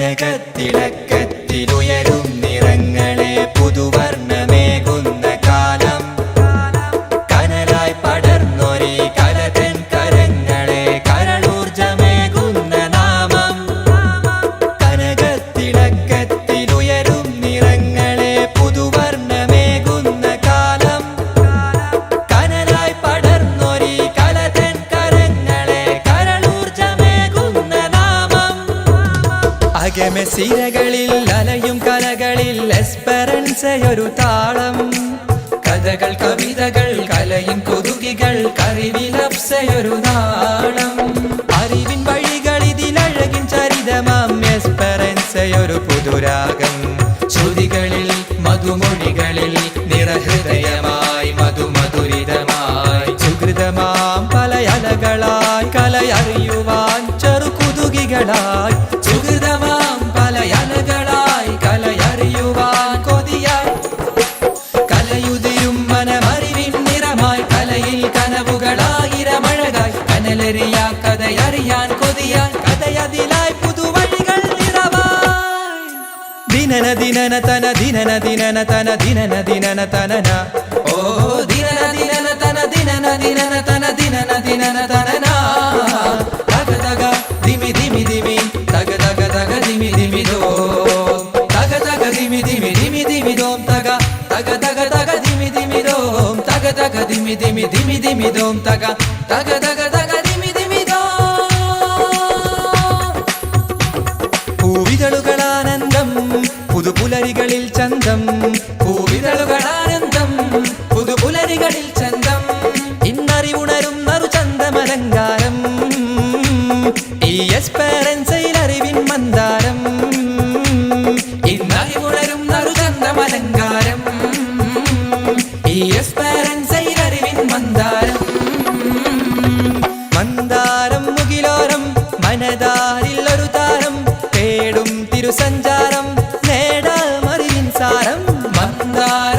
കനകത്തിളക്കത്തിലുയരും നിറങ്ങളെ പുതുവർണ്ണമേകുന്ന കാലം കനലായി പടർന്നൊരി കലതൻ കരങ്ങളെ കരളൂർജമേകുന്ന നാമം കനകത്തിളക്കത്തിലുയരും നിറങ്ങളെ പുതുവർണ്ണമേകുന്ന കാലം കനലായി പടർന്നൊരി കലതൻ കരങ്ങളെ കരളൂർജമേകുന്ന നാമം അകമെ സിരകളിൽ അലയും കലകളിൽ എസ്പെറൻസയൊരു താളം കഥകൾ കവിതകൾ കലയും കൊതുകികൾ കറിവിലപ്സയൊരു നാളം അറിവിൻ വഴികളിതിലഴകിൻ ചരിതമാം എസ്പെറൻസയൊരു പുതുരാഗം ശ്രുതികളിൽ മധുമൊഴികളിൽ നിറഹൃദയമായി മധുമധുരിതമായി സുഹൃതമാം പലയലകളായി കലയറിയുവാൻ ചെറുകുതുകികളായി സുഹൃതമാം പലയലകളായി കലയറിയുവാൻ കൊതിയായി കലയുതിരും മനമറിവിൻ നിറമായി കലയിൽ കനവുകളായിരമഴകായി കനലറിയ കഥയറിയാൻ കൊതിയായി കഥയതിലായി പുതുവഴികൾ നിറവായി ദിനന ദിനന തന ദിനന ദിനന തന ദിനന ദിനന തനന ഓ ദിനന ദിനന തന ദിനന ദിനന തന ദിനന ദിനന തനന തക തക ദിമി ദിമി ദിമി തക തക തക ദിമി ദിമി ദോ തക തക Dimi Dimi Dimi Dimi Dom തക തക തക തക ദിമി ദിമി ദോം തക തക Dimi Dimi Dimi Dimi Dom തക തക തക തക ദിമി ദിമി ദോം പൂവിതളുകളാനന്ദം പുതുപുലരികളിൽ ചന്തം പൂവിതളുകളാനന്ദം പുതുപുലരികളിൽ ചന്തം ഇന്നറിവുണരും നറുചന്തമലങ്കാരം ഈ എസ്പെറൻസയിൽ അറിവിൻ മന്ദാരം ഇന്നറിവുണരും നറുചന്തമലങ്കാരം ഈ എസ്പെറൻസയിൽ അറിവിൻ മന്ദാരം മന്ദാരം മുകിലോരം മനതാരിൽ ഒരു താരം തേടും തിരുസഞ്ചാരം നേടാമറിവിൻ സാരം മന്ദാരം